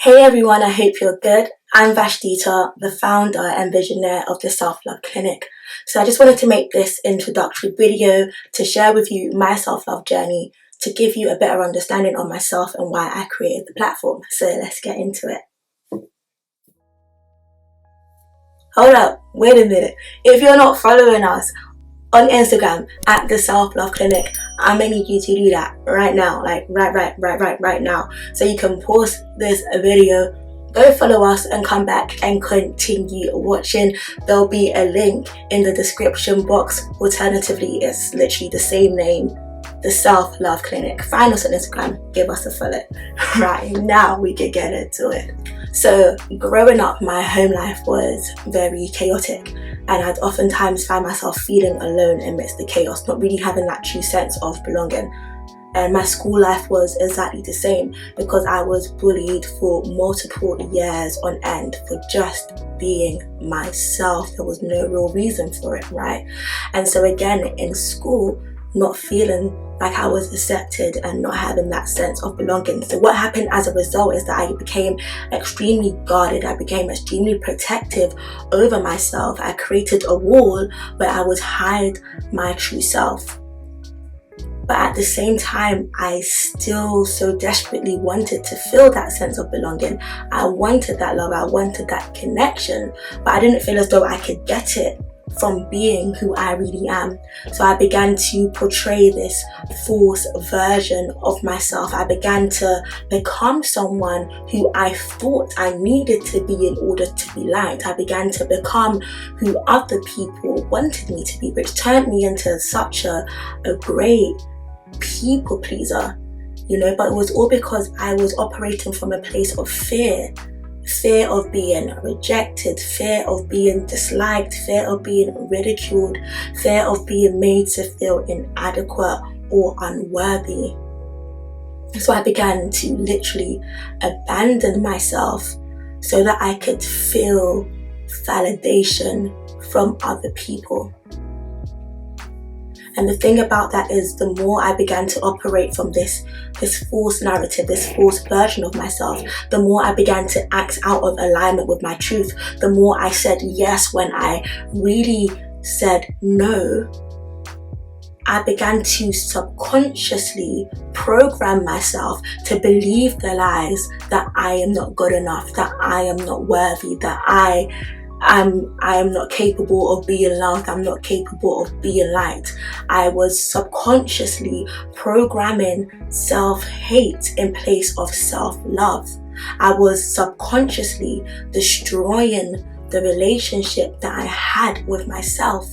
Hey everyone, I hope you're good. I'm Vashtita, the founder and visionary of the Self-Love Clinic. So I just wanted to make this introductory video to share with you my self-love journey, to give you a better understanding of myself and why I created the platform. So let's get into it. Hold up, wait a minute. If you're not following us on Instagram at the Self-Love Clinic, I'm gonna need you to do that right now, like right now. So you can pause this video, go follow us and come back and continue watching. There'll be a link in the description box. Alternatively, it's literally the same name, the Self-Love Clinic. Find us on Instagram, give us a follow. Right now we can get into it. So growing up, my home life was very chaotic, and I'd oftentimes find myself feeling alone amidst the chaos, not really having that true sense of belonging. And my school life was exactly the same, because I was bullied for multiple years on end for just being myself. There was no real reason for it, right? And so again, in school, not feeling like I was accepted and not having that sense of belonging. So what happened as a result is that I became extremely guarded. I became extremely protective over myself. I created a wall where I would hide my true self. But at the same time, I still so desperately wanted to feel that sense of belonging. I wanted that love, I wanted that connection, but I didn't feel as though I could get it from being who I really am. So I began to portray this false version of myself. I began to become someone who I thought I needed to be in order to be liked. I began to become who other people wanted me to be, which turned me into such a great people pleaser, but it was all because I was operating from a place of fear of being rejected, fear of being disliked, fear of being ridiculed, fear of being made to feel inadequate or unworthy. So I began to literally abandon myself so that I could feel validation from other people. And the thing about that is, the more I began to operate from this false narrative, this false version of myself, the more I began to act out of alignment with my truth, the more I said yes when I really said no. I began to subconsciously program myself to believe the lies that I am not good enough, that I am not worthy, that I am not capable of being loved, I'm not capable of being liked. I was subconsciously programming self-hate in place of self-love. I was subconsciously destroying the relationship that I had with myself.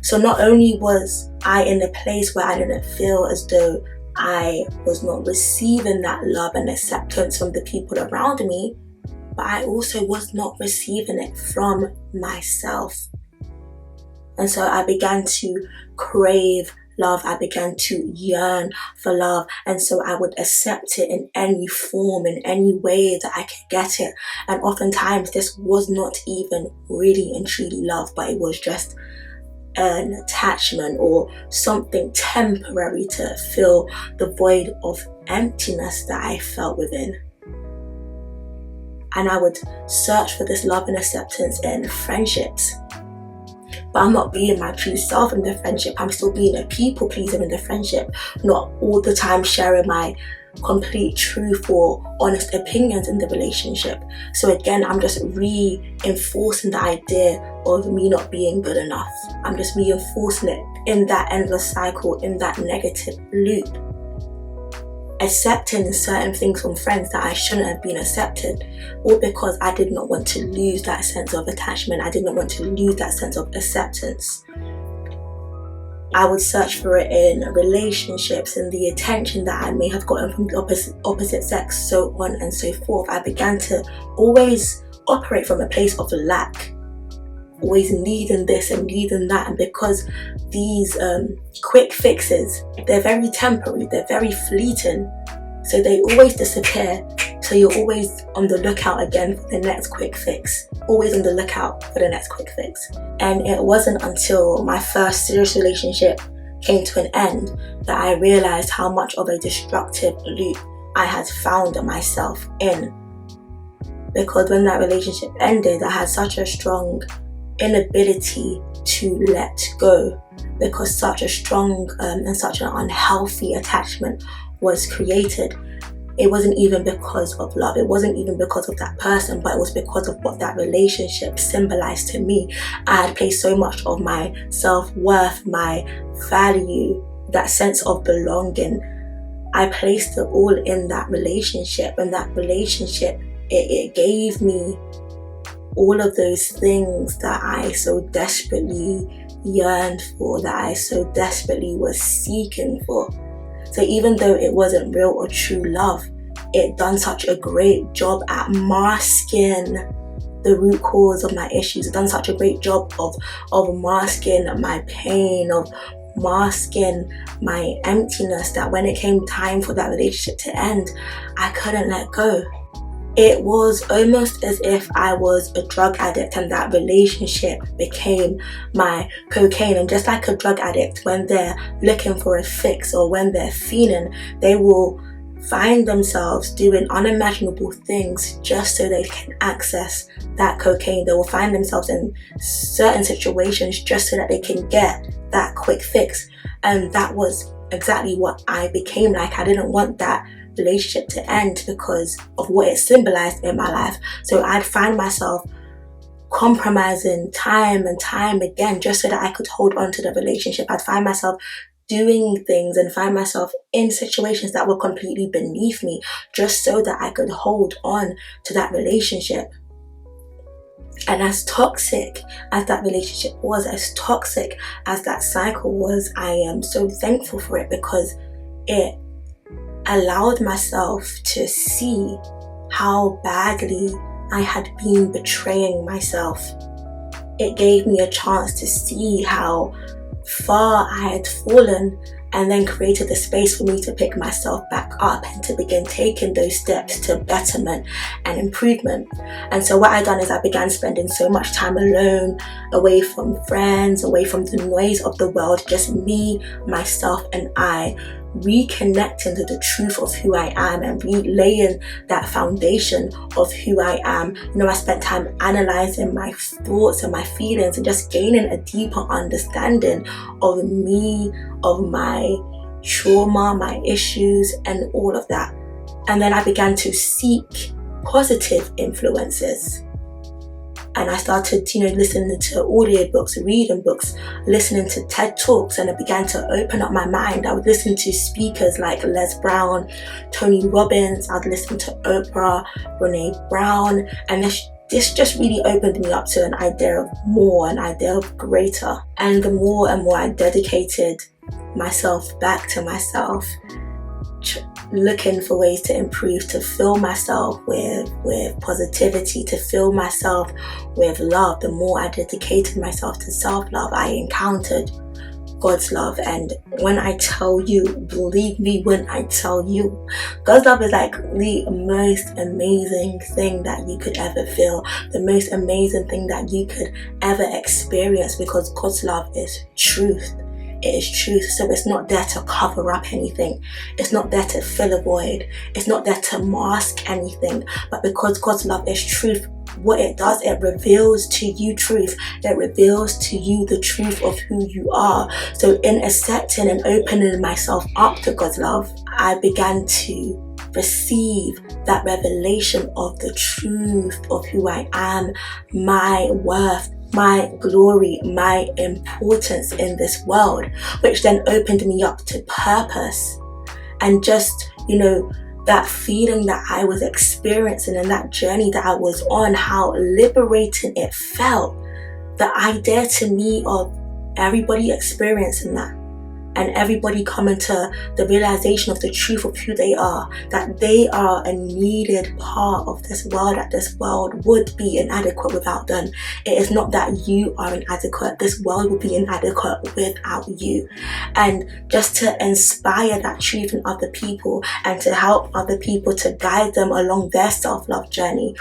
So not only was I in a place where I didn't feel as though I was not receiving that love and acceptance from the people around me, but I also was not receiving it from myself. And so I began to crave love. I began to yearn for love. And so I would accept it in any form, in any way that I could get it. And oftentimes this was not even really and truly love, but it was just an attachment or something temporary to fill the void of emptiness that I felt within. And I would search for this love and acceptance in friendships. But I'm not being my true self in the friendship. I'm still being a people pleaser in the friendship, not all the time sharing my complete truth or honest opinions in the relationship. So again, I'm just reinforcing the idea of me not being good enough. I'm just reinforcing it in that endless cycle, in that negative loop. Accepting certain things from friends that I shouldn't have been accepted, all because I did not want to lose that sense of attachment. I did not want to lose that sense of acceptance. I would search for it in relationships, in the attention that I may have gotten from the opposite sex, so on and so forth. I began to always operate from a place of lack, always needing this and needing that. And because these quick fixes, they're very temporary, they're very fleeting, so they always disappear. So you're always on the lookout again for the next quick fix, always on the lookout for the next quick fix. And it wasn't until my first serious relationship came to an end that I realized how much of a destructive loop I had found myself in. because when that relationship ended, I had such a strong inability to let go, because such a strong and such an unhealthy attachment was created. It wasn't even because of love, it wasn't even because of that person, but it was because of what that relationship symbolized to me. I had placed so much of my self-worth, my value, that sense of belonging, I placed it all in that relationship, and that relationship, it gave me all of those things that I so desperately yearned for, that I so desperately was seeking for. So even though it wasn't real or true love, it done such a great job at masking the root cause of my issues. It done such a great job of masking my pain, of masking my emptiness, that when it came time for that relationship to end, I couldn't let go. It was almost as if I was a drug addict and that relationship became my cocaine. And just like a drug addict, when they're looking for a fix or when they're feeling, they will find themselves doing unimaginable things just so they can access that cocaine. They will find themselves in certain situations just so that they can get that quick fix. And that was exactly what I became like. I didn't want that relationship to end because of what it symbolized in my life. So I'd find myself compromising time and time again just so that I could hold on to the relationship. I'd find myself doing things and find myself in situations that were completely beneath me just so that I could hold on to that relationship. And as toxic as that relationship was, as toxic as that cycle was, I am so thankful for it, because it allowed myself to see how badly I had been betraying myself. It gave me a chance to see how far I had fallen, and then created the space for me to pick myself back up and to begin taking those steps to betterment and improvement. And so what I done is I began spending so much time alone, away from friends, away from the noise of the world, just me, myself, and I, reconnecting to the truth of who I am and relaying that foundation of who I am. I spent time analyzing my thoughts and my feelings and just gaining a deeper understanding of me, of my trauma, my issues, and all of that. And then I began to seek positive influences. And I started, listening to audiobooks, reading books, listening to TED Talks, and it began to open up my mind. I would listen to speakers like Les Brown, Tony Robbins. I'd listen to Oprah, Brene Brown, and this just really opened me up to an idea of more, an idea of greater. And the more and more I dedicated myself back to myself, looking for ways to improve, to fill myself with positivity, to fill myself with love. The more I dedicated myself to self-love, I encountered God's love. And when I tell you, believe me when I tell you, God's love is like the most amazing thing that you could ever feel, the most amazing thing that you could ever experience, because God's love is truth. It is truth. So it's not there to cover up anything. It's not there to fill a void. It's not there to mask anything. But because God's love is truth, what it does, it reveals to you truth. It reveals to you the truth of who you are. So in accepting and opening myself up to God's love, I began to receive that revelation of the truth of who I am, my worth, my glory, my importance in this world, which then opened me up to purpose. And just, that feeling that I was experiencing and that journey that I was on, how liberating it felt. The idea to me of everybody experiencing that, and everybody coming to the realization of the truth of who they are, that they are a needed part of this world, that this world would be inadequate without them. It is not that you are inadequate. This world would be inadequate without you. And just to inspire that truth in other people and to help other people, to guide them along their self-love journey,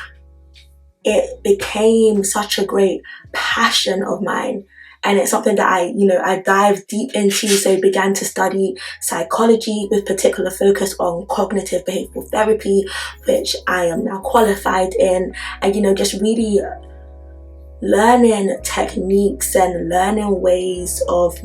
it became such a great passion of mine. and it's something that I dive deep into. So began to study psychology with particular focus on cognitive behavioral therapy, which I am now qualified in, and just really learning techniques and learning ways of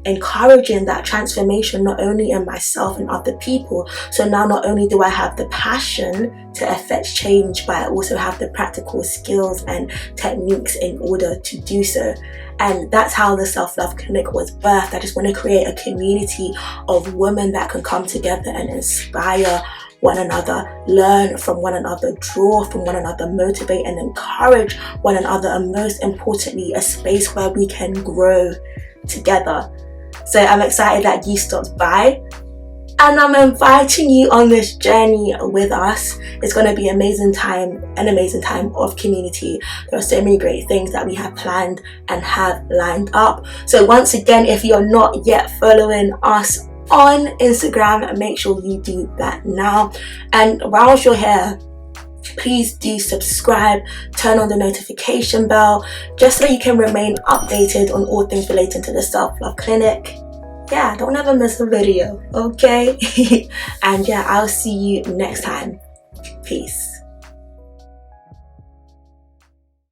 encouraging that transformation, not only in myself and other people. So now not only do I have the passion to affect change, but I also have the practical skills and techniques in order to do so. And that's how the Self-Love Clinic was birthed. I just want to create a community of women that can come together and inspire one another, learn from one another, draw from one another, motivate and encourage one another, and most importantly, a space where we can grow together. So I'm excited that you stopped by, and I'm inviting you on this journey with us. It's going to be an amazing time of community. There are so many great things that we have planned and have lined up. So once again, if you're not yet following us on Instagram, make sure you do that now. And whilst you're here, please do subscribe, turn on the notification bell, just so you can remain updated on all things relating to the Self-Love Clinic. Yeah, don't ever miss a video, okay? And yeah, I'll see you next time. Peace.